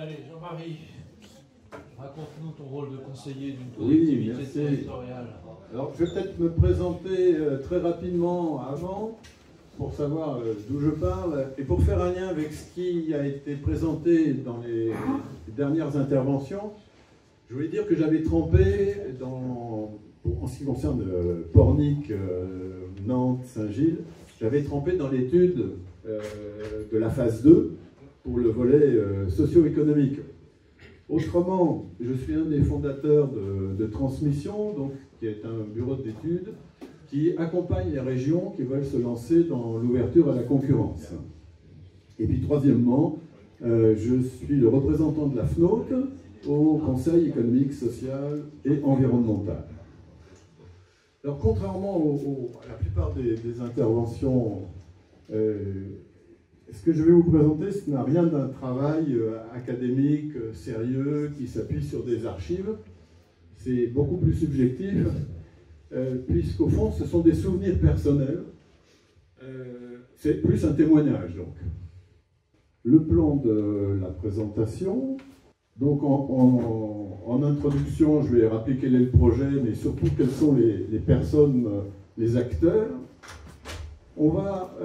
Allez, Jean-Marie, raconte-nous ton rôle de conseiller d'une collectivité territoriale. Alors, je vais peut-être me présenter très rapidement avant, pour savoir d'où je parle, et pour faire un lien avec ce qui a été présenté dans les dernières interventions. Je voulais dire que j'avais trempé en ce qui concerne Pornic, Nantes, Saint-Gilles, j'avais trempé dans l'étude de la phase 2 pour le volet socio-économique. Autrement, je suis un des fondateurs de Transmission, donc, qui est un bureau d'études qui accompagne les régions qui veulent se lancer dans l'ouverture à la concurrence. Et puis troisièmement, je suis le représentant de la FNOT au Conseil économique, social et environnemental. Alors contrairement à la plupart des interventions, ce que je vais vous présenter, ce n'a rien d'un travail académique sérieux qui s'appuie sur des archives. C'est beaucoup plus subjectif, puisqu'au fond, ce sont des souvenirs personnels. C'est plus un témoignage, donc. Le plan de la présentation. Donc, en introduction, je vais rappeler quel est le projet, mais surtout quelles sont les personnes, les acteurs. On va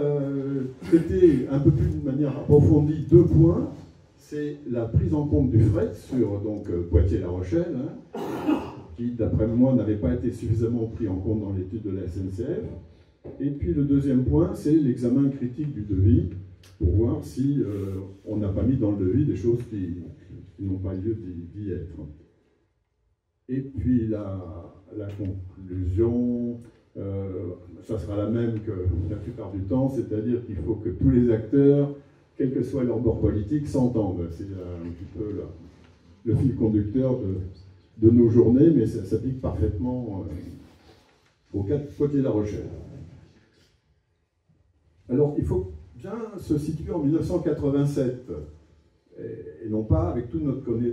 traiter un peu plus de manière approfondie deux points. C'est la prise en compte du fret sur Poitiers-La Rochelle, hein, qui, d'après moi, n'avait pas été suffisamment pris en compte dans l'étude de la SNCF. Et puis le deuxième point, c'est l'examen critique du devis, pour voir si on n'a pas mis dans le devis des choses qui n'ont pas lieu d'y être. Et puis la conclusion, ça sera la même que la plupart du temps, c'est-à-dire qu'il faut que tous les acteurs, quel que soit leur bord politique, s'entendent. C'est un petit peu le fil conducteur de nos journées, mais ça s'applique parfaitement au cas de Poitiers-La Rochelle. Alors, il faut bien se situer en 1987, et non pas avec toutes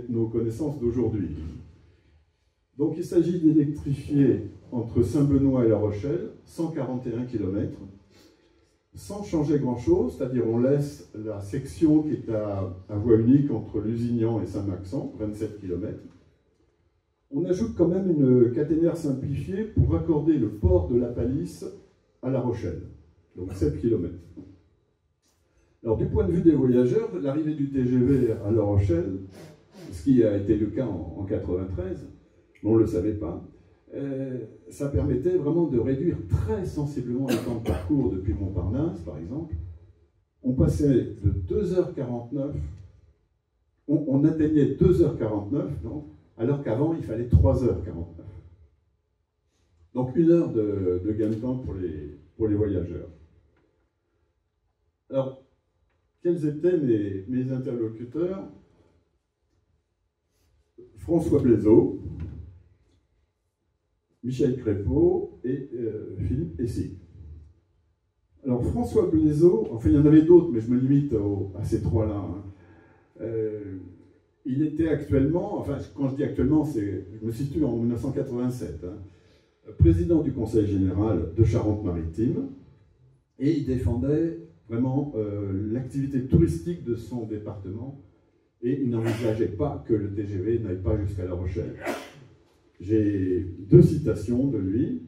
nos connaissances d'aujourd'hui. Donc, il s'agit d'électrifier entre Saint-Benoît et La Rochelle 141 km, sans changer grand-chose, c'est-à-dire on laisse la section qui est à voie unique entre Lusignan et Saint-Maxent, 27 km. On ajoute quand même une caténaire simplifiée pour raccorder le port de la Palisse à La Rochelle, donc 7 km. Alors du point de vue des voyageurs, l'arrivée du TGV à La Rochelle, ce qui a été le cas en 93, mais on ne le savait pas, ça permettait vraiment de réduire très sensiblement le temps de parcours depuis Montparnasse, par exemple. On passait de 2h49, on atteignait 2h49, donc, alors qu'avant, il fallait 3h49. Donc 1 heure de gain de temps pour les voyageurs. Alors, quels étaient mes interlocuteurs? François Blaiseau, Michel Crépeau et Philippe Essig. Alors François Blaiseau, enfin il y en avait d'autres, mais je me limite à ces trois-là. Hein. Il était actuellement, enfin quand je dis actuellement, je me situe en 1987, hein, président du Conseil général de Charente-Maritime, et il défendait vraiment l'activité touristique de son département, et il n'envisageait pas que le TGV n'aille pas jusqu'à La Rochelle. J'ai deux citations de lui.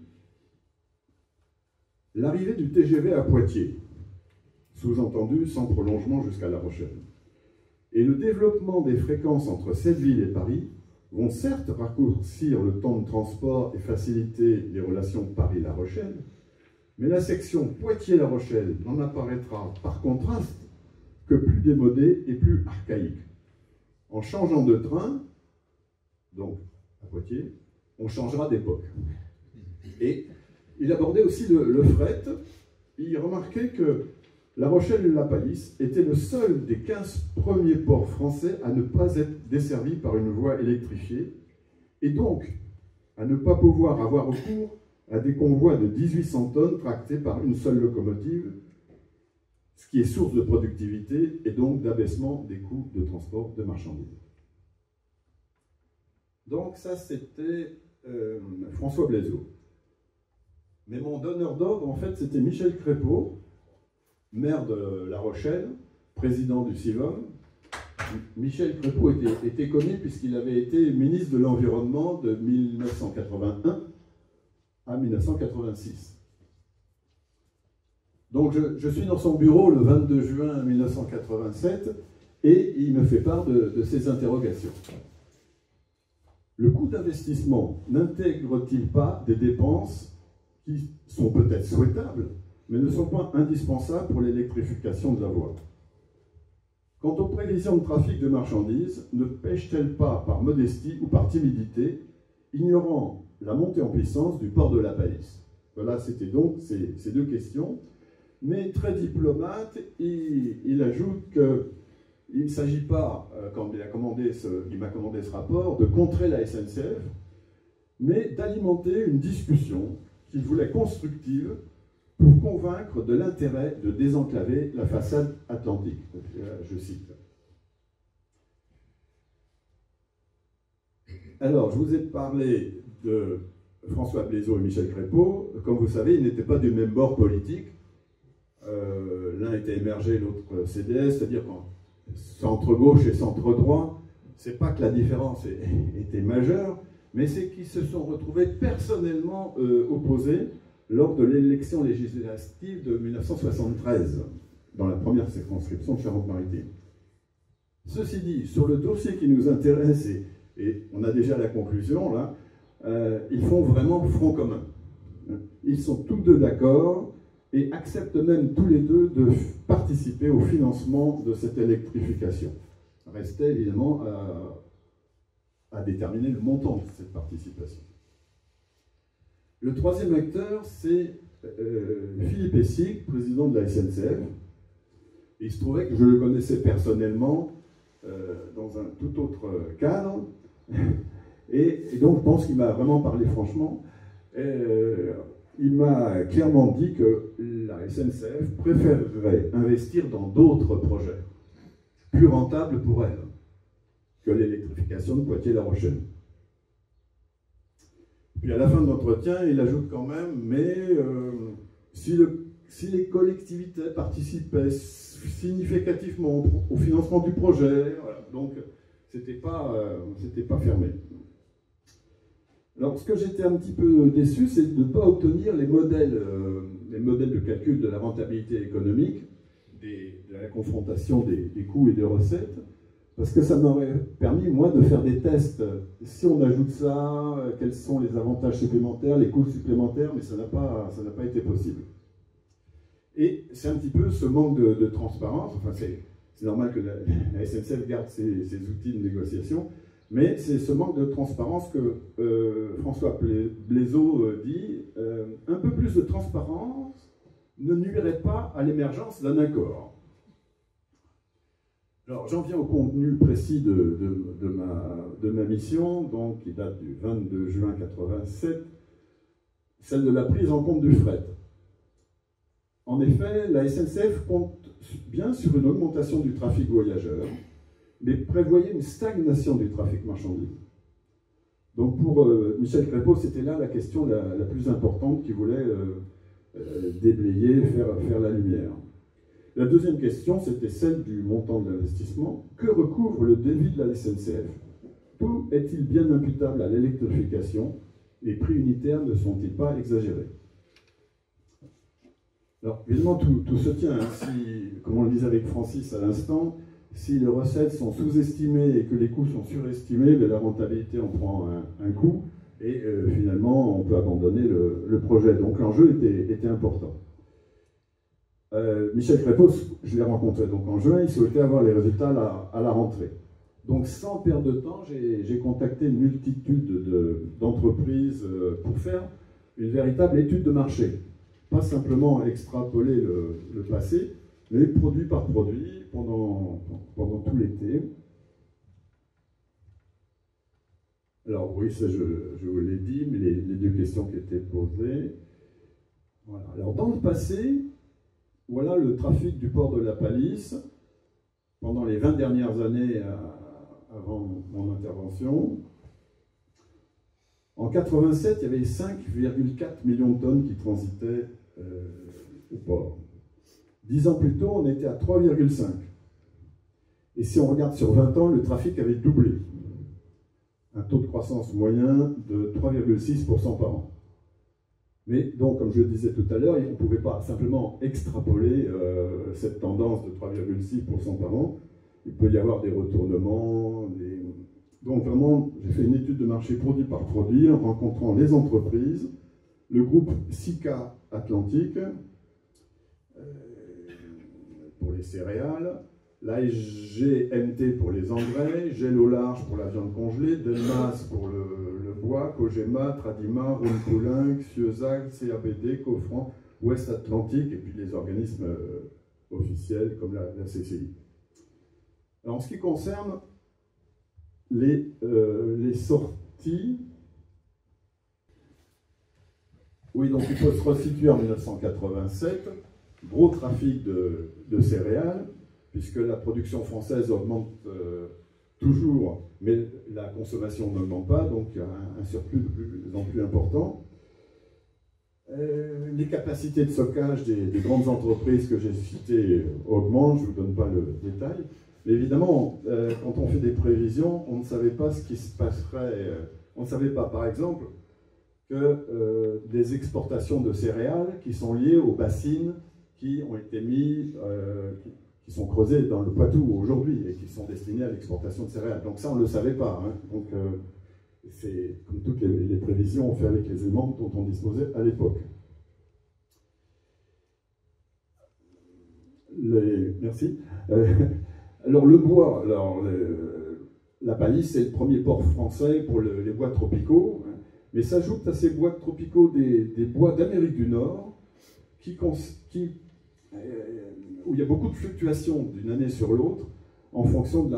L'arrivée du TGV à Poitiers, sous-entendu sans prolongement jusqu'à La Rochelle, et le développement des fréquences entre cette ville et Paris vont certes raccourcir le temps de transport et faciliter les relations Paris-La Rochelle, mais la section Poitiers-La Rochelle n'en apparaîtra par contraste que plus démodée et plus archaïque. En changeant de train, donc à Poitiers, on changera d'époque. Et il abordait aussi le fret. Il remarquait que La Rochelle et La Palisse étaient le seul des 15 premiers ports français à ne pas être desservis par une voie électrifiée, et donc à ne pas pouvoir avoir recours à des convois de 1800 tonnes tractés par une seule locomotive, ce qui est source de productivité et donc d'abaissement des coûts de transport de marchandises. Donc ça, c'était François Blaiseau. Mais mon donneur d'ordre, en fait, c'était Michel Crépeau, maire de La Rochelle, président du CIVOM, Michel Crépeau était connu puisqu'il avait été ministre de l'Environnement de 1981 à 1986. Donc je suis dans son bureau le 22 juin 1987 et il me fait part de ses interrogations. Le coût d'investissement n'intègre-t-il pas des dépenses qui sont peut-être souhaitables, mais ne sont pas indispensables pour l'électrification de la voie? Quant aux prévisions de trafic de marchandises, ne pêchent-elles pas par modestie ou par timidité, ignorant la montée en puissance du port de la Palisse? Voilà, c'était donc ces deux questions. Mais très diplomate, il ajoute qu'il ne s'agit pas, quand il m'a commandé ce rapport, de contrer la SNCF, mais d'alimenter une discussion qu'il voulait constructive pour convaincre de l'intérêt de désenclaver la façade atlantique. Je cite. Alors, je vous ai parlé de François Blaiseau et Michel Crépeau. Comme vous savez, ils n'étaient pas du même bord politique. L'un était émergé, l'autre CDS, c'est-à-dire centre-gauche et centre-droit. C'est pas que la différence était majeure, mais c'est qu'ils se sont retrouvés personnellement opposés lors de l'élection législative de 1973, dans la première circonscription de Charente-Maritime. Ceci dit, sur le dossier qui nous intéresse, et on a déjà la conclusion là, ils font vraiment front commun. Ils sont tous deux d'accord et acceptent même tous les deux de participer au financement de cette électrification. Restait évidemment à déterminer le montant de cette participation. Le troisième acteur, c'est Philippe Essig, président de la SNCF. Il se trouvait que je le connaissais personnellement dans un tout autre cadre. Et donc, je pense qu'il m'a vraiment parlé franchement. Il m'a clairement dit que la SNCF préférerait investir dans d'autres projets, plus rentables pour elle, que l'électrification de Poitiers-La Rochelle. Puis à la fin de l'entretien, il ajoute quand même, mais si les collectivités participaient significativement au financement du projet, voilà, donc c'était pas fermé. Alors ce que j'étais un petit peu déçu, c'est de ne pas obtenir les modèles de calcul de la rentabilité économique, de la confrontation des coûts et des recettes, parce que ça m'aurait permis, moi, de faire des tests. Si on ajoute ça, quels sont les avantages supplémentaires, les coûts supplémentaires, mais ça n'a pas été possible. Et c'est un petit peu ce manque de transparence, enfin c'est normal que la SNCF garde ses outils de négociation, mais c'est ce manque de transparence que François Blaiseau dit, un peu plus de transparence ne nuirait pas à l'émergence d'un accord. Alors, j'en viens au contenu précis de ma mission, donc, qui date du 22 juin 87, celle de la prise en compte du fret. En effet, la SNCF compte bien sur une augmentation du trafic voyageurs, mais prévoyait une stagnation du trafic marchandises. Donc, pour Michel Crépeau, c'était là la question la plus importante qu'il voulait déblayer, faire la lumière. La deuxième question, c'était celle du montant de l'investissement. Que recouvre le débit de la SNCF? Tout est-il bien imputable à l'électrification? Les prix unitaires ne sont-ils pas exagérés? Alors, évidemment, tout se tient. Hein. Comme on le disait avec Francis à l'instant, si les recettes sont sous-estimées et que les coûts sont surestimés, la rentabilité en prend un coup et finalement, on peut abandonner le projet. Donc, l'enjeu était important. Michel Crépeau, je l'ai rencontré donc en juin, il souhaitait avoir les résultats à la rentrée. Donc sans perdre de temps, j'ai contacté une multitude d'entreprises pour faire une véritable étude de marché. Pas simplement extrapoler le passé, mais produit par produit pendant tout l'été. Alors oui, ça je vous l'ai dit, mais les deux questions qui étaient posées. Voilà. Alors dans le passé, voilà le trafic du port de la Palisse pendant les 20 dernières années avant mon intervention. En 87, il y avait 5,4 millions de tonnes qui transitaient au port. 10 ans plus tôt, on était à 3,5. Et si on regarde sur 20 ans, le trafic avait doublé. Un taux de croissance moyen de 3,6% par an. Mais donc, comme je le disais tout à l'heure, on ne pouvait pas simplement extrapoler cette tendance de 3,6% par an. Il peut y avoir des retournements. Donc vraiment, j'ai fait une étude de marché produit par produit en rencontrant les entreprises, le groupe Sika Atlantique pour les céréales, l'ASGMT pour les engrais, Gel au large pour la viande congelée, Delmas pour le bois, Cogema, Tradima, Rhône-Poulain, Xieusag, CABD, Cofran, Ouest Atlantique et puis les organismes officiels comme la CCI. Alors, en ce qui concerne les sorties, oui, donc il faut se resituer en 1987, gros trafic de céréales, puisque la production française augmente toujours, mais la consommation n'augmente pas, donc il y a un surplus de plus en plus important. Les capacités de stockage des grandes entreprises que j'ai citées augmentent, je ne vous donne pas le détail. Mais évidemment, quand on fait des prévisions, on ne savait pas ce qui se passerait. On ne savait pas, par exemple, que des exportations de céréales qui sont liées aux bassines qui ont été mis, qui sont creusées dans le Poitou aujourd'hui et qui sont destinées à l'exportation de céréales. Donc ça, on ne le savait pas. Hein. Donc c'est comme toutes les prévisions, on fait avec les éléments dont on disposait à l'époque. Merci. Alors le bois, la Palisse, c'est le premier port français pour les bois tropicaux, hein, mais s'ajoutent à ces bois tropicaux des bois d'Amérique du Nord où il y a beaucoup de fluctuations d'une année sur l'autre en fonction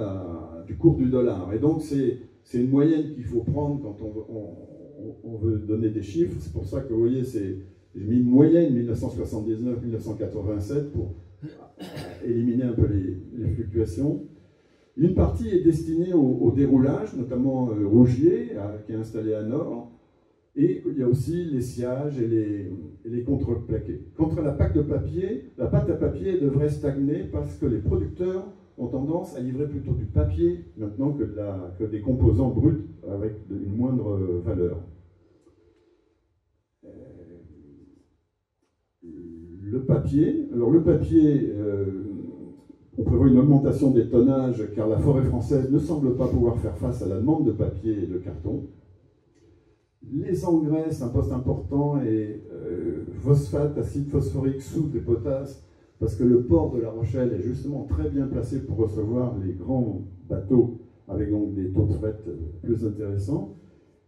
du cours du dollar. Et donc c'est une moyenne qu'il faut prendre quand on veut donner des chiffres. C'est pour ça que vous voyez, j'ai mis une moyenne 1979-1987 pour éliminer un peu les fluctuations. Une partie est destinée au déroulage, notamment Rougier, qui est installé à Nord, et il y a aussi les sciages et les contreplaqués. Contre la pâte à papier devrait stagner parce que les producteurs ont tendance à livrer plutôt du papier maintenant que des composants bruts avec une moindre valeur. Le papier, on prévoit une augmentation des tonnages car la forêt française ne semble pas pouvoir faire face à la demande de papier et de carton. Les engrais, c'est un poste important, et phosphate, acide phosphorique, soude et potasse, parce que le port de La Rochelle est justement très bien placé pour recevoir les grands bateaux avec donc des taux de fret plus intéressants.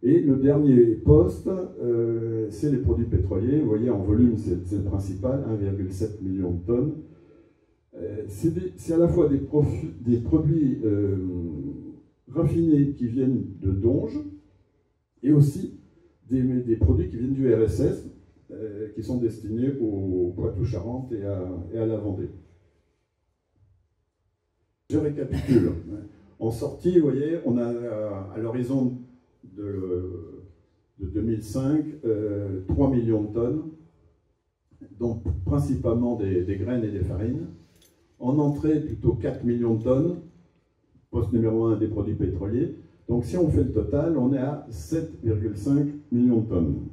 Et le dernier poste, c'est les produits pétroliers. Vous voyez, en volume, c'est le principal, 1,7 million de tonnes. C'est à la fois des produits raffinés qui viennent de Donge et aussi des produits qui viennent du RSS, qui sont destinés au Poitou-Charentes et à la Vendée. Je récapitule. En sortie, vous voyez, on a à l'horizon de 2005 3 millions de tonnes, donc principalement des graines et des farines. En entrée, plutôt 4 millions de tonnes, poste numéro 1 des produits pétroliers. Donc si on fait le total, on est à 7,5 millions de tonnes.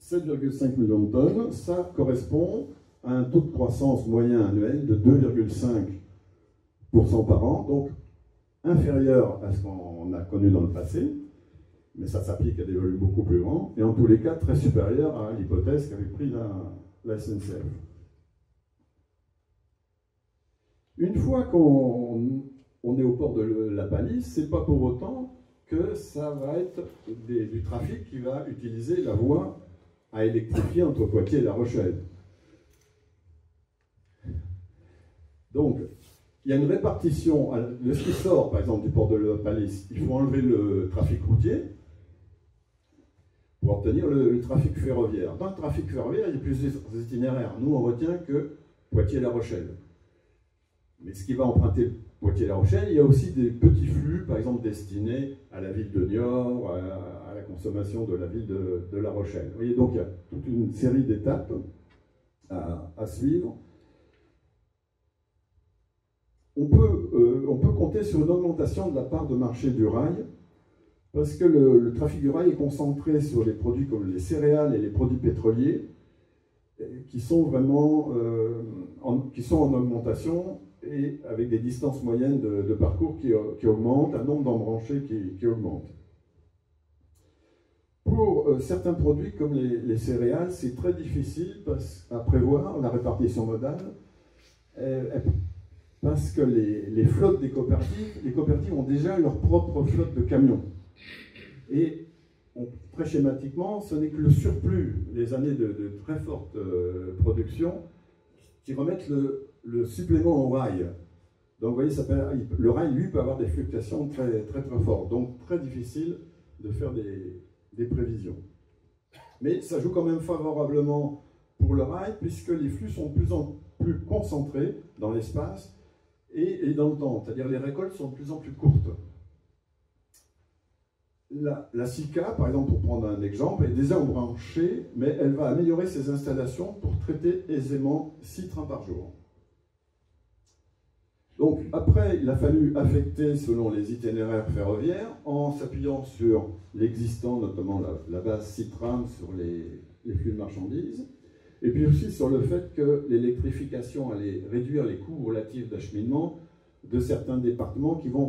7,5 millions de tonnes, ça correspond à un taux de croissance moyen annuel de 2,5% par an, donc inférieur à ce qu'on a connu dans le passé, mais ça s'applique à des volumes beaucoup plus grands, et en tous les cas très supérieur à l'hypothèse qu'avait pris la SNCF. Une fois qu'on est au port de la Palisse, ce n'est pas pour autant que ça va être du trafic qui va utiliser la voie à électrifier entre Poitiers et La Rochelle. Donc, il y a une répartition de ce qui sort, par exemple, du port de la Palisse. Il faut enlever le trafic routier pour obtenir le trafic ferroviaire. Dans le trafic ferroviaire, il y a plusieurs itinéraires. Nous, on retient que Poitiers-La Rochelle. Mais ce qui va emprunter Poitiers-La Rochelle, il y a aussi des petits flux, par exemple, destinés à la ville de Niort, à la consommation de la ville de La Rochelle. Vous voyez, donc il y a toute une série d'étapes à suivre. on peut compter sur une augmentation de la part de marché du rail, parce que le trafic du rail est concentré sur les produits comme les céréales et les produits pétroliers, qui sont vraiment en augmentation, et avec des distances moyennes de parcours qui augmentent, un nombre d'embranchés qui augmente. Pour certains produits comme les céréales, c'est très difficile à prévoir la répartition modale, parce que les flottes des coopératives ont déjà leur propre flotte de camions. Et très schématiquement, ce n'est que le surplus, les années de très forte production, qui remettent le supplément au rail. Donc vous voyez, le rail, lui, peut avoir des fluctuations très, très, très fortes. Donc très difficile de faire des prévisions. Mais ça joue quand même favorablement pour le rail, puisque les flux sont de plus en plus concentrés dans l'espace et dans le temps. C'est-à-dire les récoltes sont de plus en plus courtes. La SICA, par exemple, pour prendre un exemple, est déjà embranchée, mais elle va améliorer ses installations pour traiter aisément 6 trains par jour. Donc après, il a fallu affecter selon les itinéraires ferroviaires, en s'appuyant sur l'existant, notamment la base Citram sur les flux de marchandises, et puis aussi sur le fait que l'électrification allait réduire les coûts relatifs d'acheminement de certains départements qui vont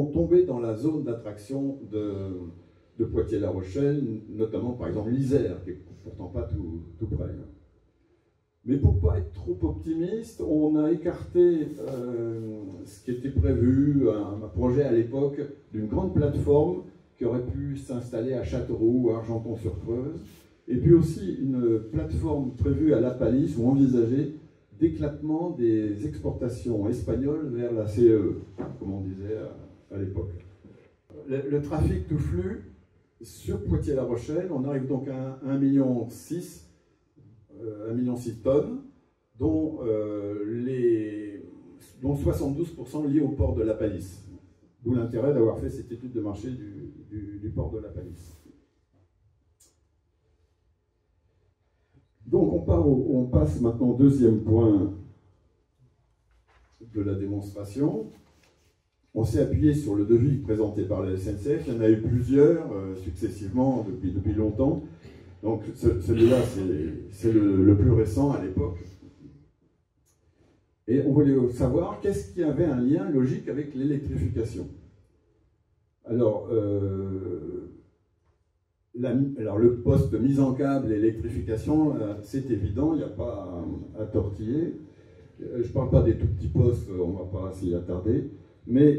tomber dans la zone d'attraction de Poitiers-La Rochelle, notamment par exemple l'Isère, qui n'est pourtant pas tout près. Mais pour ne pas être trop optimiste, on a écarté ce qui était prévu, un projet à l'époque d'une grande plateforme qui aurait pu s'installer à Châteauroux ou à Argenton-sur-Creuse, et puis aussi une plateforme prévue à La Palisse ou envisagée d'éclatement des exportations espagnoles vers la CE, comme on disait à l'époque. Le trafic tout flux sur Poitiers-La Rochelle, on arrive donc à 1,6 million 1,6 million tonnes, dont 72% liés au port de La Palisse. D'où l'intérêt d'avoir fait cette étude de marché du port de La Palisse. Donc on passe maintenant au deuxième point de la démonstration. On s'est appuyé sur le devis présenté par la SNCF. Il y en a eu plusieurs successivement depuis longtemps. Donc celui-là, c'est le plus récent à l'époque. Et on voulait savoir qu'est-ce qui avait un lien logique avec l'électrification. Alors, le poste de mise en câble et l'électrification, c'est évident, il n'y a pas à tortiller. Je ne parle pas des tout petits postes, on ne va pas s'y attarder. Mais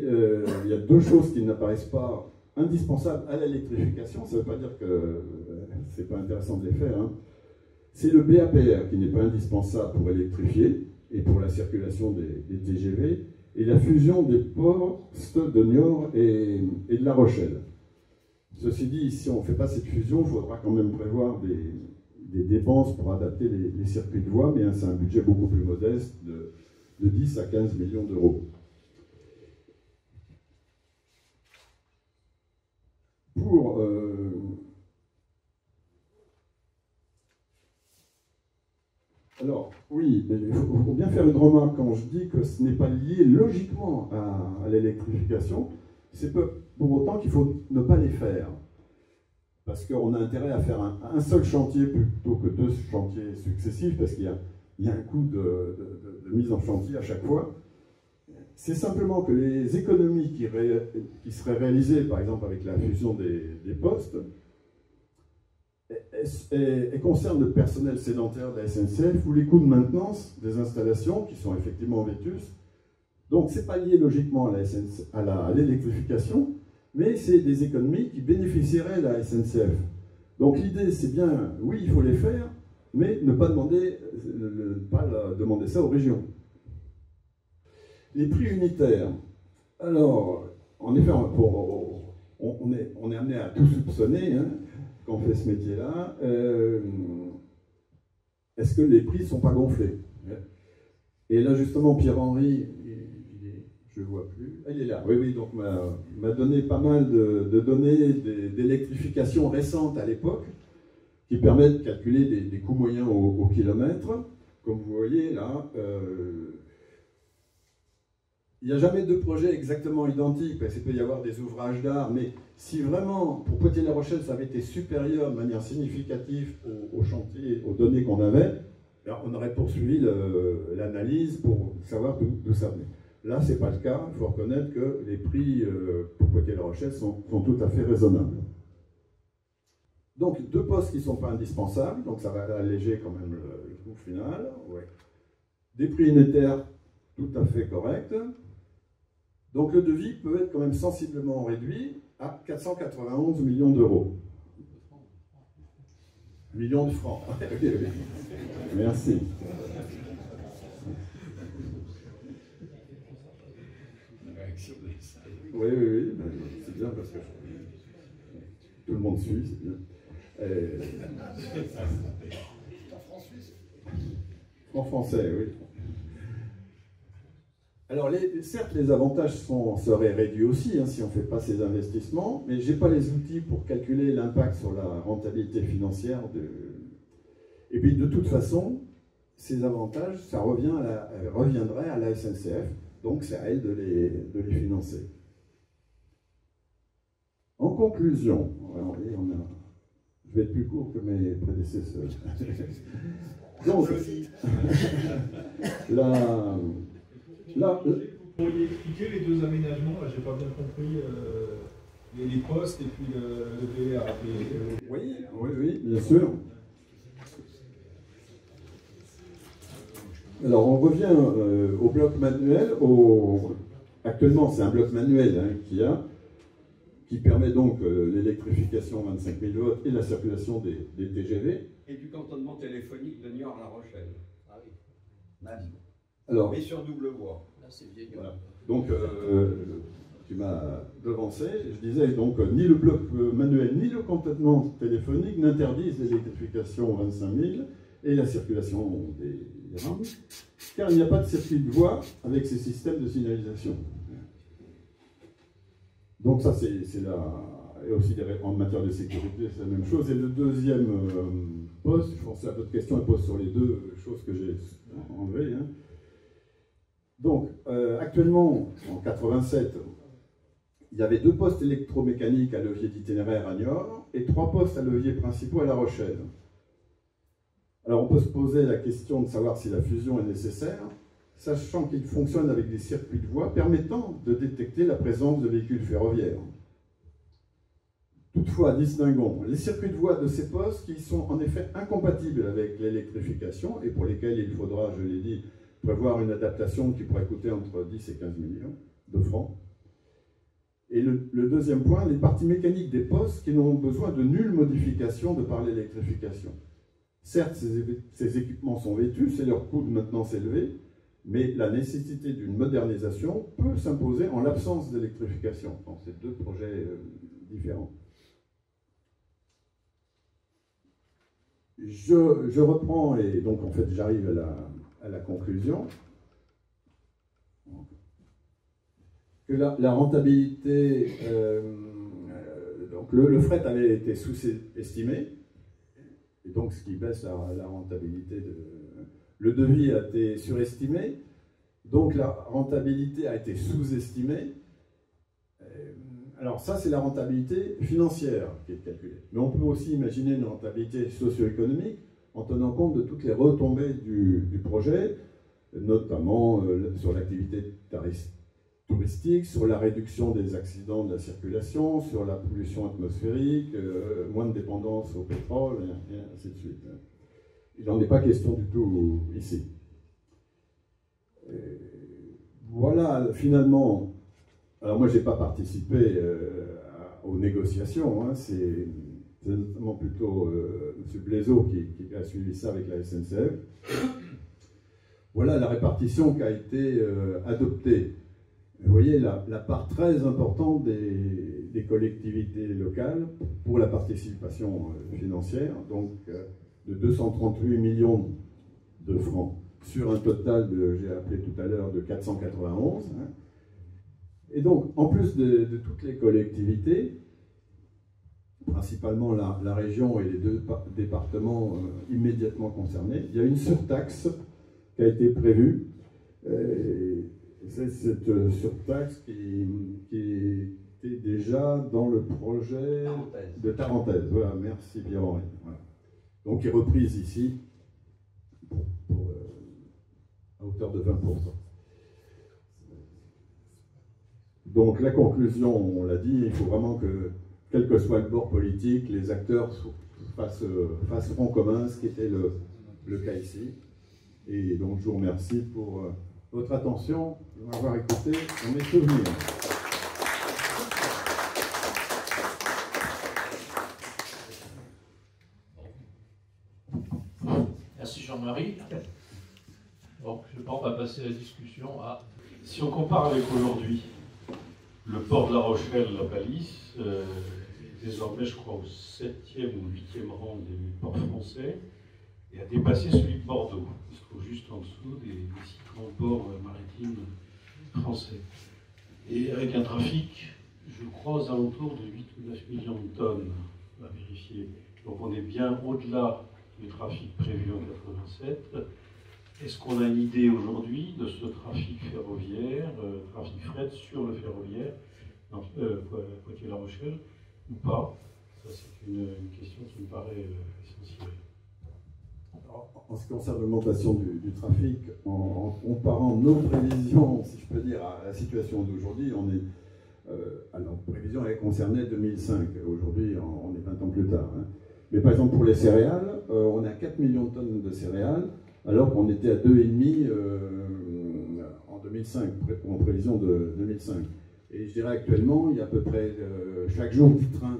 il y a deux choses qui n'apparaissent pas indispensables à l'électrification. Ça ne veut pas dire que ce n'est pas intéressant de les faire. Hein. C'est le BAPR qui n'est pas indispensable pour électrifier et pour la circulation des TGV, et la fusion des postes de Niort et de La Rochelle. Ceci dit, si on ne fait pas cette fusion, il faudra quand même prévoir des dépenses pour adapter les circuits de voie, mais hein, c'est un budget beaucoup plus modeste de 10 à 15 millions d'euros. Alors, oui, il faut bien faire une remarque quand je dis que ce n'est pas lié logiquement à l'électrification. C'est pour autant qu'il faut ne pas les faire. Parce qu'on a intérêt à faire un seul chantier plutôt que deux chantiers successifs, parce qu'il y a un coût de mise en chantier à chaque fois. C'est simplement que les économies qui seraient réalisées, par exemple avec la fusion des postes, elles concernent le personnel sédentaire de la SNCF ou les coûts de maintenance des installations qui sont effectivement vétustes. Donc ce n'est pas lié logiquement à l'électrification, mais c'est des économies qui bénéficieraient à la SNCF. Donc l'idée c'est bien, oui il faut les faire, mais ne pas demander ça aux régions. Les prix unitaires. Alors, en effet, on est amené à tout soupçonner hein, quand on fait ce métier-là. Est-ce que les prix ne sont pas gonflés? Et là, justement, Pierre-Henri, je ne le vois plus. Il est là. Oui, donc m'a donné pas mal de données d'électrification récentes à l'époque qui permettent de calculer des coûts moyens au kilomètre. Comme vous voyez là, Il n'y a jamais deux projets exactement identiques, parce qu'il peut y avoir des ouvrages d'art, mais si vraiment, pour Poitiers-La Rochelle, ça avait été supérieur de manière significative au chantier, aux données qu'on avait, alors on aurait poursuivi l'analyse pour savoir d'où ça venait. Là, ce n'est pas le cas. Il faut reconnaître que les prix pour Poitiers-La Rochelle sont tout à fait raisonnables. Donc, deux postes qui ne sont pas indispensables, donc ça va alléger quand même le coût final. Ouais. Des prix unitaires tout à fait corrects. Donc, le devis peut être quand même sensiblement réduit à 491 millions d'euros. Millions de francs. Oui, oui. Merci. Oui, oui, oui, c'est bien parce que tout le monde suit, c'est bien. En français, oui. Alors, certes, les avantages seraient réduits aussi si on ne fait pas ces investissements, mais je n'ai pas les outils pour calculer l'impact sur la rentabilité financière. Et puis, de toute façon, ces avantages, ça reviendrait à la SNCF, donc c'est à elle de les financer. En conclusion, alors, je vais être plus court que mes prédécesseurs. Donc, vous pourriez expliquer les deux aménagements, là j'ai pas bien compris, les postes et puis le DRAP. Oui, oui, oui, bien sûr. Alors on revient au bloc manuel. Actuellement c'est un bloc manuel qui permet donc l'électrification 25 000 volts et la circulation des TGV. Et du cantonnement téléphonique de Niort-La Rochelle. Ah oui. Alors, mais sur double voie. Là, c'est vieillot. Voilà. Donc, tu m'as devancé. Je disais donc, ni le bloc manuel, ni le cantonnement téléphonique n'interdisent l'électrification 25 000 et la circulation des rames, car il n'y a pas de circuit de voie avec ces systèmes de signalisation. Donc ça, c'est et aussi en matière de sécurité, c'est la même chose. Et le deuxième poste, je pense à votre question, elle pose sur les deux choses que j'ai enlevées. Donc, actuellement, en 87, il y avait 2 postes électromécaniques à levier d'itinéraire à Niort et 3 postes à levier principaux à La Rochelle. Alors, on peut se poser la question de savoir si la fusion est nécessaire, sachant qu'il fonctionne avec des circuits de voie permettant de détecter la présence de véhicules ferroviaires. Toutefois, distinguons les circuits de voie de ces postes qui sont en effet incompatibles avec l'électrification et pour lesquels il faudra, je l'ai dit, prévoir une adaptation qui pourrait coûter entre 10 et 15 millions de francs. Et le deuxième point, les parties mécaniques des postes qui n'ont besoin de nulle modification de par l'électrification. Certes, ces équipements sont vétustes et leur coût de maintenance élevé, mais la nécessité d'une modernisation peut s'imposer en l'absence d'électrification. Donc, c'est 2 projets différents. Je reprends, et donc en fait j'arrive à la conclusion, que la rentabilité, donc le fret avait été sous-estimé, et donc ce qui baisse la rentabilité, le devis a été surestimé, donc la rentabilité a été sous-estimée. Alors ça, c'est la rentabilité financière qui est calculée. Mais on peut aussi imaginer une rentabilité socio-économique en tenant compte de toutes les retombées du projet, notamment sur l'activité touristique, sur la réduction des accidents de la circulation, sur la pollution atmosphérique, moins de dépendance au pétrole, et ainsi de suite. Il n'en est pas question du tout ici. Voilà, finalement... Alors moi, je n'ai pas participé aux négociations, c'est notamment plutôt M. Blaiseau qui a suivi ça avec la SNCF. Voilà la répartition qui a été adoptée. Vous voyez la part très importante des collectivités locales pour la participation financière, donc de 238 millions de francs sur un total, j'ai appelé tout à l'heure, de 491. Et donc, en plus de toutes les collectivités, principalement la région et les 2 départements immédiatement concernés, il y a une surtaxe qui a été prévue. C'est cette surtaxe qui était déjà dans le projet de Tarentaise. Voilà, merci Pierre-Henri. Voilà. Donc, qui est reprise ici à hauteur de 20%. Donc, la conclusion, on l'a dit, il faut vraiment que, quel que soit le bord politique, les acteurs fassent front commun, ce qui était le cas ici. Et donc, je vous remercie pour votre attention, de m'avoir écouté dans mes souvenirs. Merci Jean-Marie. Bon, je pense qu'on va passer à la discussion à... Si on compare avec aujourd'hui, le port de La Rochelle, la Palisse, désormais, je crois, au 7e ou 8e rang des ports français, et a dépassé celui de Bordeaux. Il se trouve juste en dessous des 6 grands ports maritimes français. Et avec un trafic, je crois, aux alentours de 8 ou 9 millions de tonnes à vérifier. Donc on est bien au-delà du trafic prévu en 87. Est-ce qu'on a une idée aujourd'hui de ce trafic ferroviaire, trafic fret sur le ferroviaire, Poitiers-La Rochelle, ou pas? Ça, c'est une question qui me paraît essentielle. En ce qui concerne l'augmentation du trafic, en comparant nos prévisions, si je peux dire, à la situation d'aujourd'hui, on est... alors, prévision, elle concernait 2005. Aujourd'hui, on est 20 ans plus tard. Hein. Mais par exemple, pour les céréales, on a 4 millions de tonnes de céréales, alors qu'on était à 2,5 en 2005, en prévision de 2005. Et je dirais actuellement, il y a à peu près chaque jour 10 trains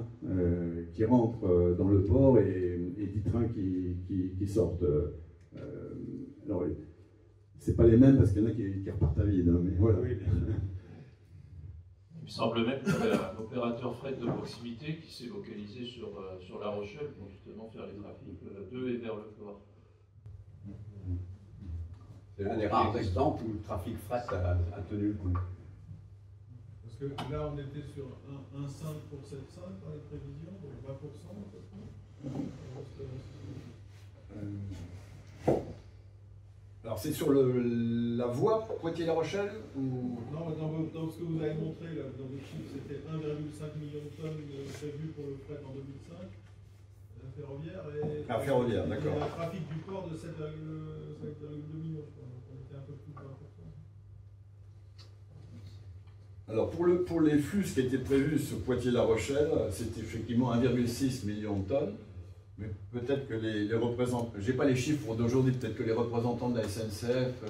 qui rentrent dans le port et 10 trains qui sortent. Alors, c'est pas les mêmes parce qu'il y en a qui repartent à vide, hein, mais voilà. Oui. Il me semble même qu'il y a un opérateur fret de proximité qui s'est localisé sur La Rochelle pour justement faire les trafics de et vers le port. C'est l'un des rares exemples où le trafic fret a tenu le coup. Parce que là, on était sur 1,5 pour 7,5 dans les prévisions, donc 20% à peu près. Alors c'est sur la voie Poitiers-La Rochelle ou... Non, dans ce que vous avez montré, là, dans vos chiffres, c'était 1,5 million de tonnes prévues pour le fret en 2005, ferroviaire, et... Ah, ferroviaire, d'accord. Et un trafic du port de 7,2 millions, je crois. Donc on était un peu plus de 20%. Alors pour les flux qui étaient prévus sur Poitiers-La Rochelle, c'était effectivement 1,6 million de tonnes. Mais peut-être que les représentants, j'ai pas les chiffres d'aujourd'hui, peut-être que les représentants de la SNCF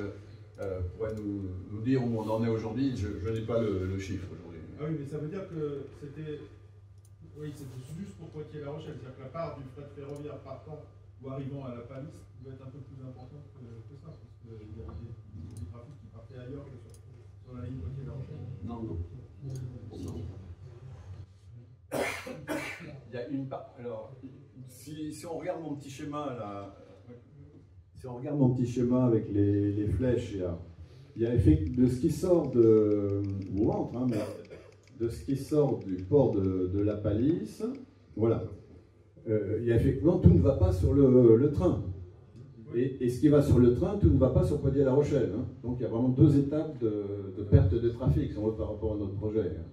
pourraient nous dire où on en est aujourd'hui. Je n'ai pas le chiffre aujourd'hui. Ah oui, mais ça veut dire que c'était juste pour Poitiers-La Rochelle. C'est-à-dire que la part du fret ferroviaire partant ou arrivant à la Palisse doit être un peu plus importante que ça, parce qu'il y a des trafics qui partaient ailleurs que sur la ligne Poitiers-La Rochelle. Non. Il y a une part. Alors, si on regarde mon petit schéma là, Si on regarde mon petit schéma avec les flèches, il y a de ce qui sort de... Ou rentre, hein, mais de ce qui sort du port de la Palisse, voilà. Il y a effectivement, tout ne va pas sur le train. Et ce qui va sur le train, tout ne va pas sur Poitiers-La Rochelle. Hein. Donc il y a vraiment deux étapes de perte de trafic si on veut, par rapport à notre projet. Hein.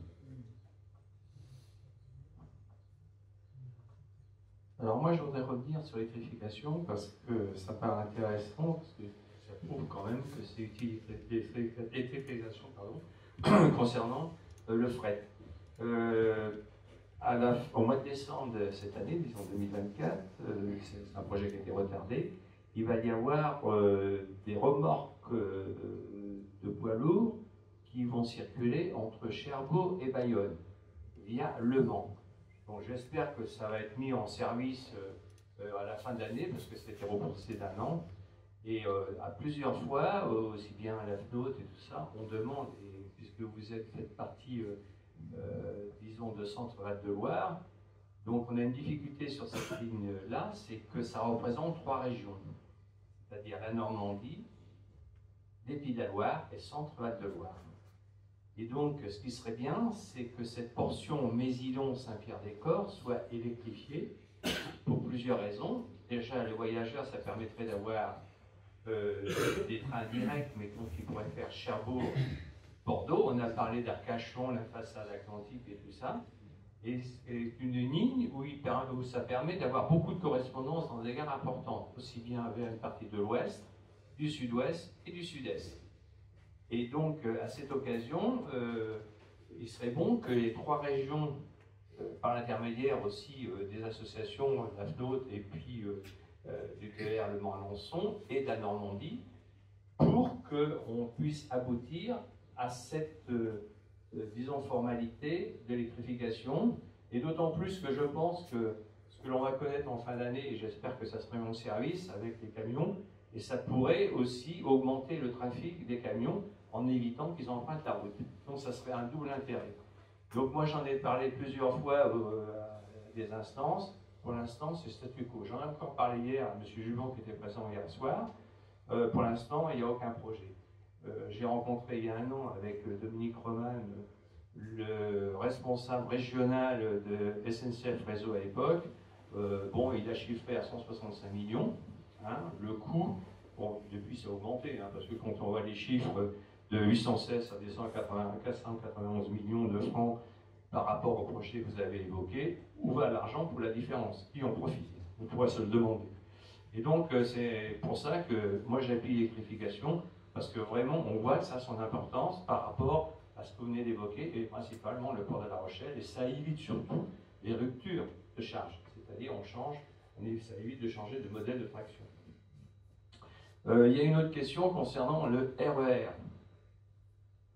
Alors moi, je voudrais revenir sur l'électrification parce que ça paraît intéressant, parce que ça prouve quand même que c'est l'électrification concernant le fret. Au mois de décembre de cette année, disons 2024, c'est un projet qui a été retardé, il va y avoir des remorques de poids lourds qui vont circuler entre Cherbourg et Bayonne via Le Mans. Donc j'espère que ça va être mis en service à la fin de l'année, parce que c'était repoussé d'un an. Et à plusieurs fois, aussi bien à la FNOT et tout ça, on demande, et puisque vous faites partie, disons, de Centre-Val de Loire, donc on a une difficulté sur cette ligne-là, c'est que ça représente 3 régions, c'est-à-dire la Normandie, les Pays de la Loire et Centre-Val de Loire. Et donc, ce qui serait bien, c'est que cette portion Mézillon-Saint-Pierre-des-Corps soit électrifiée pour plusieurs raisons. Déjà, les voyageurs, ça permettrait d'avoir des trains directs, mais donc ils pourraient faire Cherbourg Bordeaux, on a parlé d'Arcachon, la façade atlantique et tout ça, et c'est une ligne où ça permet d'avoir beaucoup de correspondances dans des gares importantes, aussi bien vers une partie de l'ouest, du sud-ouest et du sud-est. Et donc, à cette occasion, il serait bon que les trois régions, par l'intermédiaire aussi des associations, la FNOT et puis du TER Le Mans-Alençon et de la Normandie, pour qu'on puisse aboutir à cette, disons, formalité d'électrification. Et d'autant plus que je pense que ce que l'on va connaître en fin d'année, et j'espère que ça sera mis en service avec les camions, et ça pourrait aussi augmenter le trafic des camions en évitant qu'ils empruntent la route. Donc ça serait un double intérêt. Donc moi j'en ai parlé plusieurs fois à des instances. Pour l'instant c'est statu quo. J'en ai encore parlé hier à M. Jubon qui était présent hier soir. Pour l'instant il n'y a aucun projet. J'ai rencontré il y a un an avec Dominique Roman, le responsable régional de SNCF Réseau à l'époque. Bon, il a chiffré à 165 millions. Hein, le coût, bon, depuis c'est augmenté, hein, parce que quand on voit les chiffres de 816 à 491 millions de francs par rapport au projet que vous avez évoqué, où va l'argent pour la différence? Qui en profite? On pourrait se le demander. Et donc c'est pour ça que moi j'appuie l'électrification, parce que vraiment on voit que ça a son importance par rapport à ce que vous venez d'évoquer, et principalement le port de La Rochelle, et ça évite surtout les ruptures de charge. C'est-à-dire ça évite de changer de modèle de traction. Il y a une autre question concernant le RER,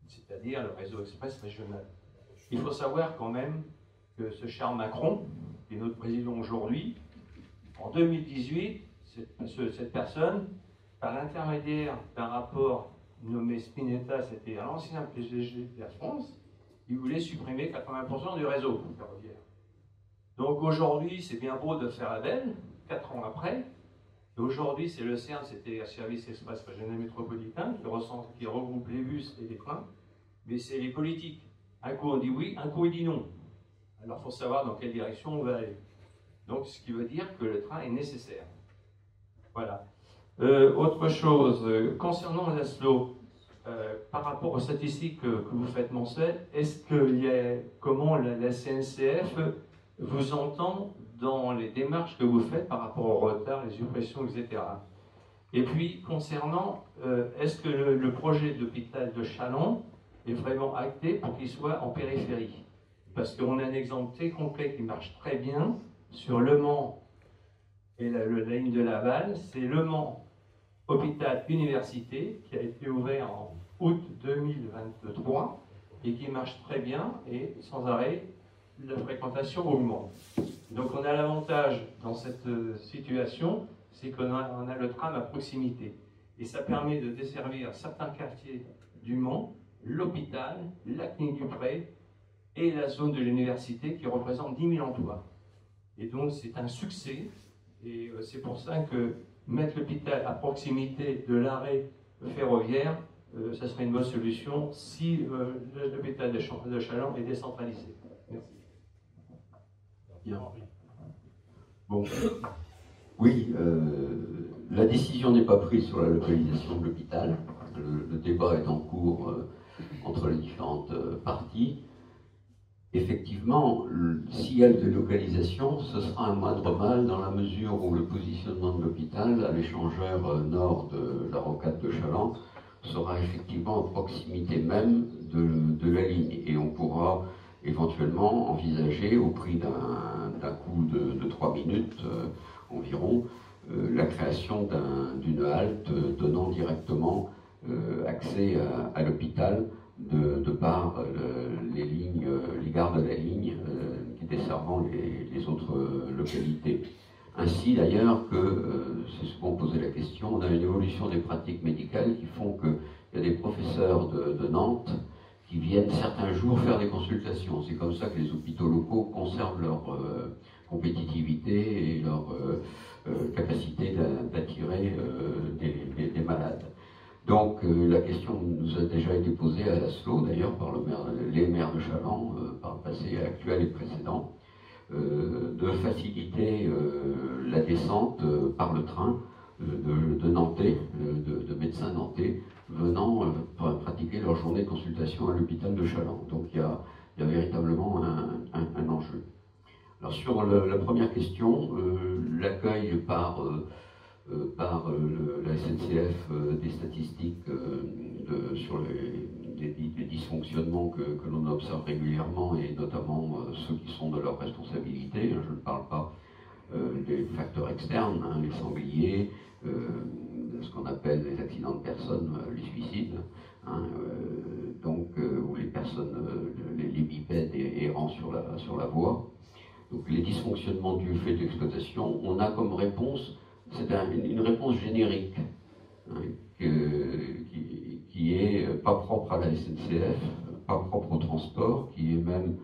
c'est-à-dire le réseau express régional. Il faut savoir quand même que ce cher Macron, qui est notre président aujourd'hui, en 2018, cette personne, par l'intermédiaire d'un rapport nommé Spinetta, c'était l'ancien PDG d'Air France, il voulait supprimer 80% du réseau ferroviaire. Donc aujourd'hui, c'est bien beau de faire la belle, 4 ans après. Et aujourd'hui, c'est le CERN, c'était un service express régional métropolitain qui regroupe les bus et les trains. Mais c'est les politiques. Un coup on dit oui, un coup il dit non. Alors il faut savoir dans quelle direction on va aller. Donc ce qui veut dire que le train est nécessaire. Voilà. Autre chose, concernant Laszlo, par rapport aux statistiques que vous faites mensuelles, est-ce que comment la CNCF vous entend dans les démarches que vous faites par rapport au retard, les suppressions, etc. Et puis, concernant, est-ce que le projet d'hôpital de Châlons est vraiment acté pour qu'il soit en périphérie? Parce qu'on a un exemple très concret qui marche très bien sur Le Mans et la ligne de Laval, c'est Le Mans Hôpital Université qui a été ouvert en août 2023 et qui marche très bien et sans arrêt, la fréquentation augmente. Donc on a l'avantage dans cette situation, c'est qu'on a le tram à proximité. Et ça permet de desservir certains quartiers du Mans, l'hôpital, la clinique du Pré et la zone de l'université qui représente 10 000 emplois. Et donc c'est un succès. Et c'est pour ça que mettre l'hôpital à proximité de l'arrêt ferroviaire, ça serait une bonne solution si l'hôpital de Châlons est décentralisé. Merci. Bien. Bon. Oui, la décision n'est pas prise sur la localisation de l'hôpital. Le débat est en cours entre les différentes parties. Effectivement, s'il y a une délocalisation, ce sera un moindre mal dans la mesure où le positionnement de l'hôpital à l'échangeur nord de la rocade de Châlons sera effectivement à proximité même de la ligne. Et on pourra éventuellement envisager, au prix d'un coût de 3 minutes environ, la création d'une halte donnant directement accès à l'hôpital de par les gares de la ligne desservant les autres localités. Ainsi d'ailleurs que, c'est souvent posé la question, on a une évolution des pratiques médicales qui font qu'il y a des professeurs de Nantes qui viennent certains jours faire des consultations. C'est comme ça que les hôpitaux locaux conservent leur compétitivité et leur capacité d'attirer des malades. Donc la question nous a déjà été posée à Laszlo, d'ailleurs par les maires de Châlons, par le passé actuel et précédent, de faciliter la descente par le train de Nantais, de médecins nantais, venant pratiquer leur journée de consultation à l'hôpital de Chaland. Donc il y a véritablement un enjeu. Alors sur la première question, l'accueil par la SNCF des statistiques sur les dysfonctionnements que l'on observe régulièrement, et notamment ceux qui sont de leur responsabilité. Je ne parle pas des facteurs externes, hein, les sangliers, ce qu'on appelle les accidents de personnes, les suicides, hein, ou les personnes, les bipèdes errant sur la voie. Donc les dysfonctionnements du fait d'exploitation, on a comme réponse, c'est une réponse générique, hein, qui est pas propre à la SNCF, pas propre au transport, qui est même,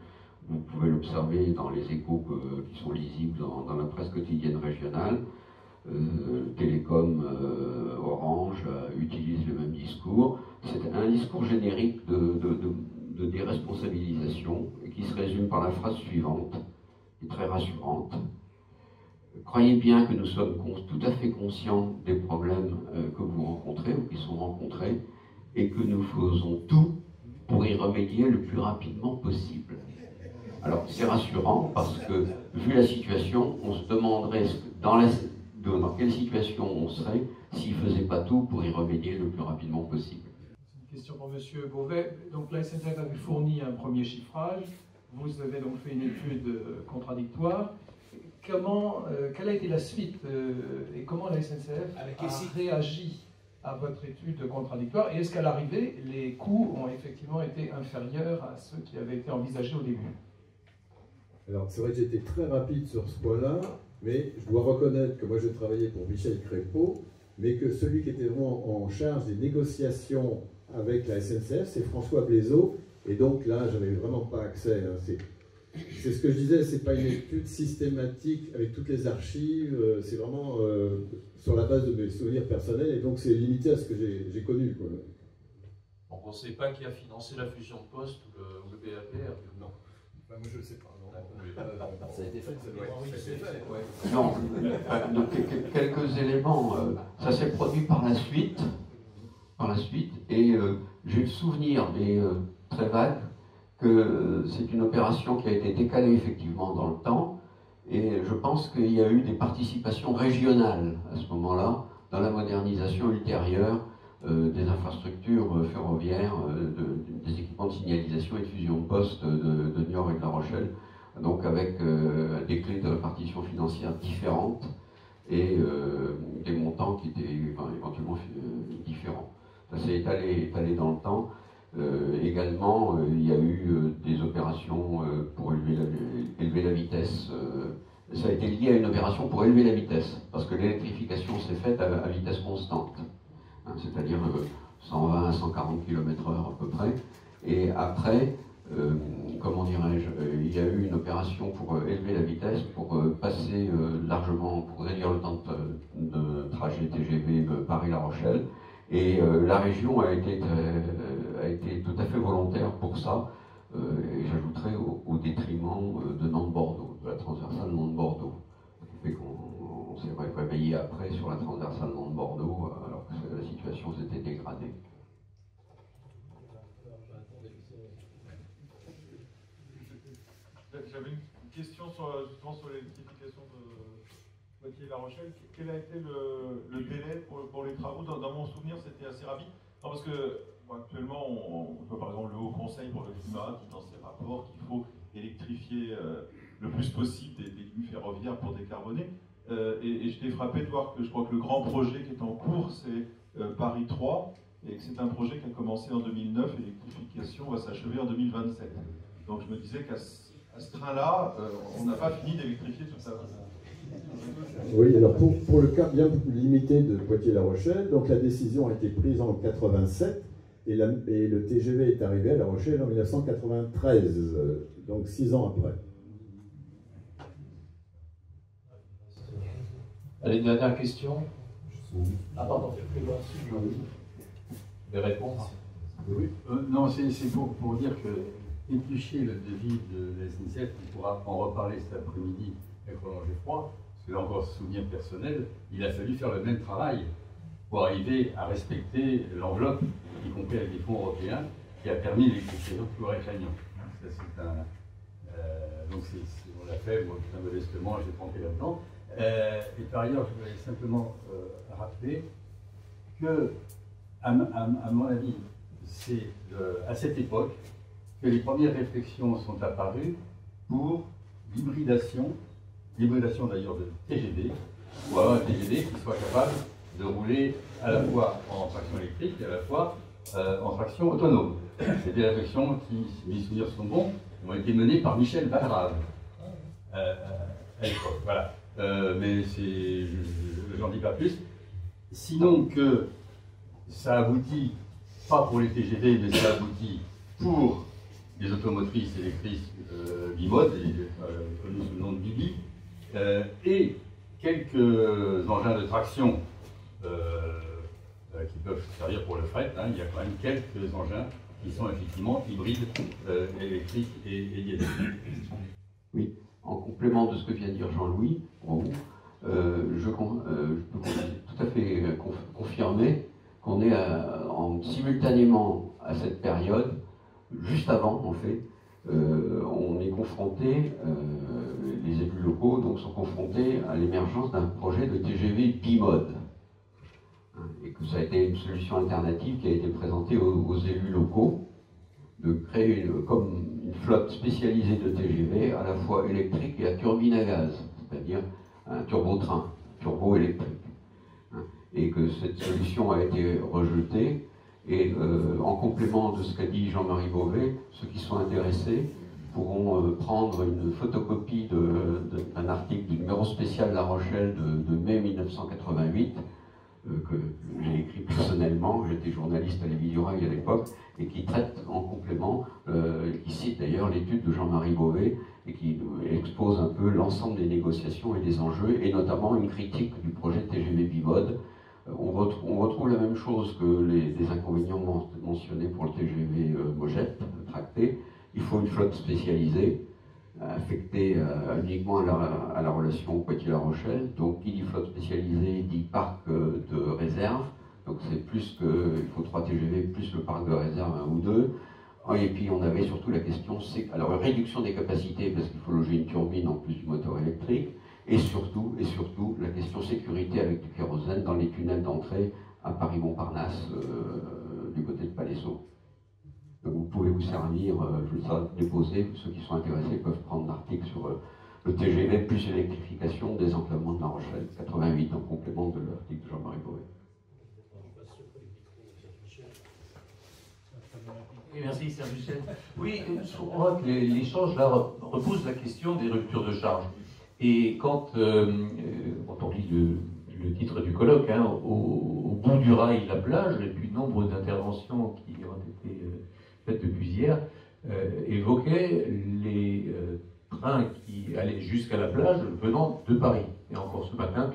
vous pouvez l'observer dans les échos qui sont lisibles dans la presse quotidienne régionale. Télécom, Orange utilise le même discours. C'est un discours générique de déresponsabilisation qui se résume par la phrase suivante, qui est très rassurante. Croyez bien que nous sommes tout à fait conscients des problèmes que vous rencontrez ou qui sont rencontrés, et que nous faisons tout pour y remédier le plus rapidement possible. Alors c'est rassurant parce que, vu la situation, on se demanderait dans quelle situation on serait s'il ne faisait pas tout pour y remédier le plus rapidement possible. C'est une question pour M. Beauvais. Donc la SNCF avait fourni un premier chiffrage, vous avez donc fait une étude contradictoire. Quelle a été la suite et comment la SNCF a réagi à votre étude contradictoire, et est-ce qu'à l'arrivée, les coûts ont effectivement été inférieurs à ceux qui avaient été envisagés au début? Alors c'est vrai que j'étais très rapide sur ce point-là, mais je dois reconnaître que moi je travaillais pour Michel Crépeau, mais que celui qui était vraiment en charge des négociations avec la SNCF, c'est François Blaiseau, et donc là j'avais vraiment pas accès. Hein. C'est ce que je disais, c'est pas une étude systématique avec toutes les archives, c'est vraiment sur la base de mes souvenirs personnels, et donc c'est limité à ce que j'ai connu, quoi. Donc on ne sait pas qui a financé la fusion de Poste ou le BAPR? Non. Moi je ne sais pas. Ça a été fait. Non, donc quelques éléments. Ça s'est produit par la suite, et j'ai le souvenir, mais très vague, que c'est une opération qui a été décalée effectivement dans le temps, et je pense qu'il y a eu des participations régionales à ce moment-là dans la modernisation ultérieure des infrastructures ferroviaires, des équipements de signalisation et de fusion de poste de Niort et de La Rochelle, donc avec des clés de répartition financière différentes et des montants qui étaient éventuellement différents. Ça s'est étalé dans le temps. Également, il y a eu des opérations pour élever la vitesse. Ça a été lié à une opération pour élever la vitesse, parce que l'électrification s'est faite à vitesse constante, hein, c'est-à-dire 120 à 140 km/h à peu près. Et après, comment dirais-je, il y a eu une opération pour élever la vitesse, pour passer largement, pour réduire le temps de trajet TGV Paris-La Rochelle. Et la région a été tout à fait volontaire pour ça, et j'ajouterais au détriment de Nantes-Bordeaux, de la transversale Nantes-Bordeaux. Ce qui fait qu'on s'est réveillé après sur la transversale Nantes-Bordeaux, alors que la situation s'était dégradée. J'avais une question sur l'électrification de Poitiers-La Rochelle. Quel a été le délai pour les travaux? Dans mon souvenir, c'était assez rapide. Non, parce que actuellement, on voit par exemple le Haut Conseil pour le climat dit dans ses rapports qu'il faut électrifier le plus possible des lignes ferroviaires pour décarboner. Et je t'ai frappé de voir que je crois que le grand projet qui est en cours, c'est Paris 3, et que c'est un projet qui a commencé en 2009 et l'électrification va s'achever en 2027. Donc je me disais qu'à ce train-là, on n'a pas fini d'électrifier toute ça. Oui, alors pour le cas bien limité de Poitiers-La Rochelle, donc la décision a été prise en 87 et le TGV est arrivé à La Rochelle en 1993, donc 6 ans après. Allez, une dernière question. Ah pardon, Des réponses? oui. Non, c'est pour dire que éplucher le devis de la SNCF, on pourra en reparler cet après-midi avec Roland Geffroy, c'est encore souvenir personnel, il a fallu faire le même travail pour arriver à respecter l'enveloppe, y compris avec les fonds européens, qui a permis l'électrification de Floret-Clagnon. Donc on l'a fait, moi, très modestement, j'ai trempé là-dedans. Et par ailleurs, je voulais simplement rappeler que, à mon avis, c'est à cette époque que les premières réflexions sont apparues pour l'hybridation d'ailleurs de TGV, ou avoir un TGV qui soit capable de rouler à la fois en traction électrique et à la fois en traction autonome. C'est des réflexions qui, si mes souvenirs sont bons, ont été menées par Michel Valrave à l'époque. Voilà. Mais j'en dis pas plus. Sinon que ça aboutit, pas pour les TGV, mais ça aboutit pour les automotrices électriques bimode, connues sous le nom de Bibi, et quelques engins de traction qui peuvent servir pour le fret. Hein. Il y a quand même quelques engins qui sont effectivement hybrides, électriques et diesel. Oui, en complément de ce que vient de dire Jean-Louis, je peux tout à fait confirmer qu'on est simultanément à cette période, juste avant en fait, on est confronté, les élus locaux donc, sont confrontés à l'émergence d'un projet de TGV bimode. Et que ça a été une solution alternative qui a été présentée aux élus locaux, de créer comme une flotte spécialisée de TGV à la fois électrique et à turbine à gaz, c'est-à-dire un turbotrain, turbo-électrique. Et que cette solution a été rejetée. Et en complément de ce qu'a dit Jean-Marie Beauvais, ceux qui sont intéressés pourront prendre une photocopie d'un article du numéro spécial La Rochelle de mai 1988, que j'ai écrit personnellement, j'étais journaliste à l'Éville du Rail à l'époque, et qui traite en complément, qui cite d'ailleurs l'étude de Jean-Marie Beauvais, et qui expose un peu l'ensemble des négociations et des enjeux, et notamment une critique du projet TGV bimode. On retrouve la même chose que les inconvénients mentionnés pour le TGV Mojette, tracté. Il faut une flotte spécialisée, affectée uniquement à la relation Poitiers-La Rochelle. Donc, qui dit flotte spécialisée dit parc de réserve. Donc, c'est plus que, il faut 3 TGV plus le parc de réserve, 1 ou 2. Et puis, on avait surtout la question, alors réduction des capacités, parce qu'il faut loger une turbine en plus du moteur électrique. Et surtout, la question sécurité avec du kérosène dans les tunnels d'entrée à Paris-Montparnasse, du côté de Palaiseau. Donc vous pouvez vous servir, je vais déposer, ceux qui sont intéressés peuvent prendre l'article sur le TGV plus électrification des enclavements de La Rochelle, 88 en complément de l'article de Jean-Marie Beauvais. Oui, merci Serge Michel. Oui, je crois que l'échange là repose la question des ruptures de charge. Et quand on lit le titre du colloque, hein, au bout du rail, la plage, et puis nombre d'interventions qui ont été faites depuis hier, évoquaient les trains qui allaient jusqu'à la plage venant de Paris. Et encore ce matin,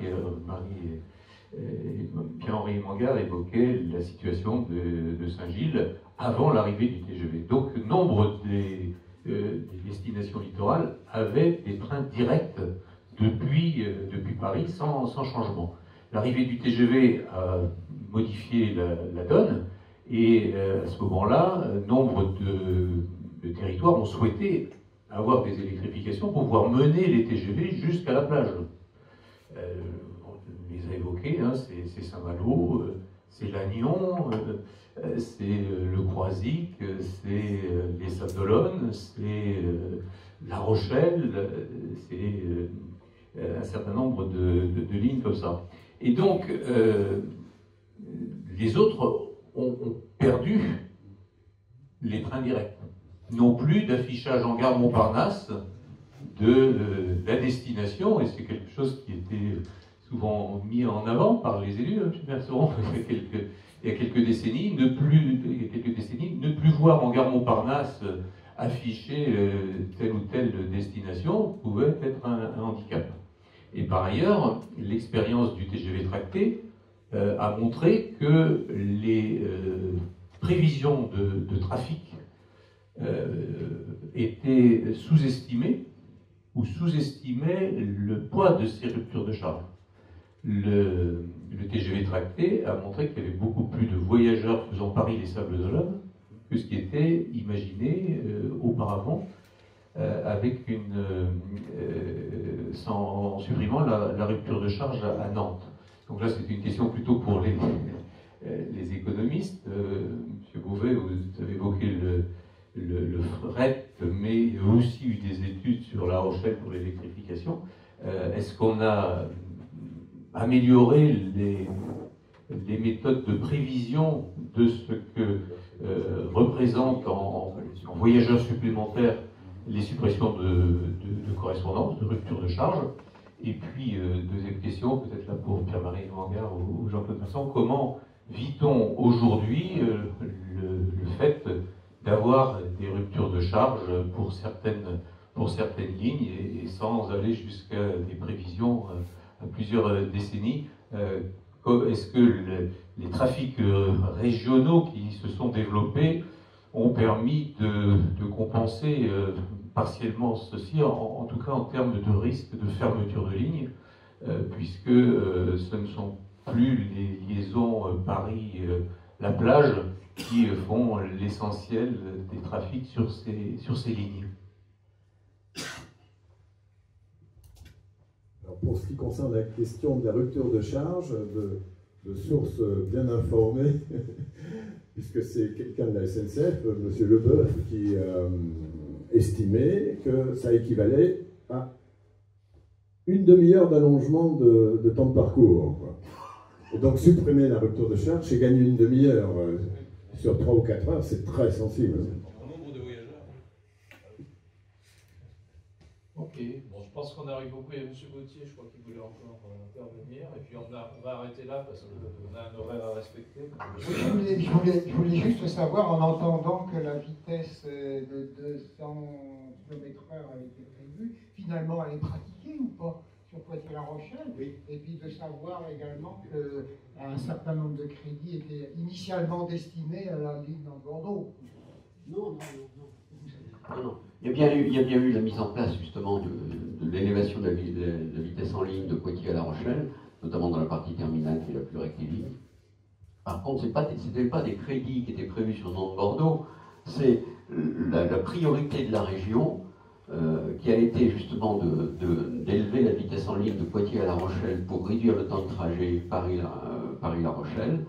Pierre-Henri Mangard évoquait la situation de Saint-Gilles avant l'arrivée du TGV. Donc nombre des destinations littorales avaient des trains directs depuis Paris sans changement. L'arrivée du TGV a modifié la donne et à ce moment-là, nombre de territoires ont souhaité avoir des électrifications pour pouvoir mener les TGV jusqu'à la plage. On les a évoqués, hein, c'est Saint-Malo, c'est Lannion, c'est le Croisic, c'est les Sables d'Olonne, c'est La Rochelle, c'est un certain nombre de lignes comme ça. Et donc, les autres ont perdu les trains directs. Non plus d'affichage en gare Montparnasse de la destination, et c'est quelque chose qui était souvent mis en avant par les élus, hein, il y a quelques décennies, ne plus voir en gare Montparnasse afficher telle ou telle destination pouvait être un handicap. Et par ailleurs, l'expérience du TGV tracté a montré que les prévisions de trafic étaient sous-estimées ou sous-estimait le poids de ces ruptures de charge. Le TGV tracté a montré qu'il y avait beaucoup plus de voyageurs faisant Paris les Sables d'Olonne que ce qui était imaginé auparavant, en supprimant la rupture de charge à Nantes. Donc là, c'est une question plutôt pour les économistes. Monsieur Beauvais, vous avez évoqué le fret, mais il y a aussi eu des études sur La Rochelle pour l'électrification. Est-ce qu'on a amélioré les méthodes de prévision de ce que représente en voyageurs supplémentaires les suppressions de correspondance, de rupture de charge? Et puis, deuxième question, peut-être là pour Pierre-Marie Vanguard ou Jean-Claude Vincent, comment vit-on aujourd'hui le fait d'avoir des ruptures de charge pour certaines lignes et sans aller jusqu'à des prévisions à plusieurs décennies? Est-ce que les trafics régionaux qui se sont développés ont permis de compenser partiellement ceci, en tout cas en termes de risque de fermeture de ligne, puisque ce ne sont plus les liaisons Paris-la plage qui font l'essentiel des trafics sur ces lignes. Alors pour ce qui concerne la question de la rupture de charge, de sources bien informées, puisque c'est quelqu'un de la SNCF, M. Leboeuf, qui estimait que ça équivalait à une demi-heure d'allongement de temps de parcours, quoi. Et donc supprimer la rupture de charge, c'est gagner une demi-heure. Sur 3 ou 4 heures, c'est très sensible. En nombre de voyageurs. Ok, bon, je pense qu'on arrive beaucoup. Il y a M. Gauthier, je crois qu'il voulait encore intervenir. Et puis on va arrêter là parce qu'on a un horaire à respecter. Je voulais juste savoir, en entendant que la vitesse de 200 km/h a été prévue, finalement elle est pratiquée ou pas sur Poitiers-La Rochelle? Oui. Et puis de savoir également qu'un certain nombre de crédits étaient initialement destinés à la ligne dans Bordeaux. Non. Il y a bien eu la mise en place justement de l'élévation de la vitesse en ligne de Poitiers à La Rochelle, notamment dans la partie terminale qui est la plus rectiligne. Par contre, ce n'était pas des crédits qui étaient prévus sur Nantes-Bordeaux, c'est la priorité de la région qui a été justement d'élever la vitesse en ligne de Poitiers à La Rochelle pour réduire le temps de trajet Paris-La Rochelle,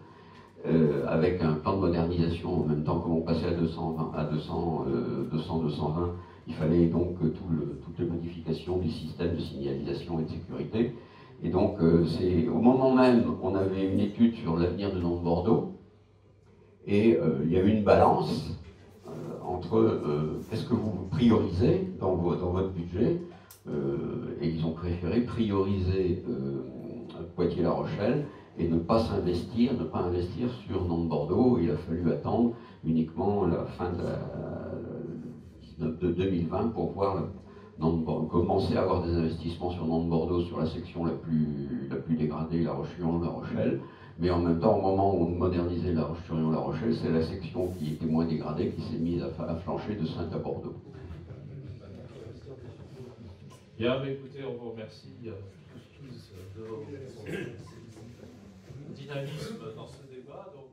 avec un plan de modernisation en même temps comme on passait à 200-220, il fallait donc toutes les modifications du système de signalisation et de sécurité. Et donc c'est au moment même on avait une étude sur l'avenir de Nantes-Bordeaux et il y avait une balance entre qu'est-ce que vous priorisez dans votre budget, et ils ont préféré prioriser Poitiers-La Rochelle et ne pas investir sur Nantes-Bordeaux. Il a fallu attendre uniquement la fin de 2020 pour voir commencer à avoir des investissements sur Nantes-Bordeaux sur la section la plus dégradée, La Roche-sur-Yon-La Rochelle. Mais en même temps, au moment où on modernisait La Roche-sur-Yon-La Rochelle, c'est la section qui était moins dégradée qui s'est mise à flancher de Saintes à Bordeaux. Bien, mais écoutez, on vous remercie tous de votre dynamisme dans ce débat. Donc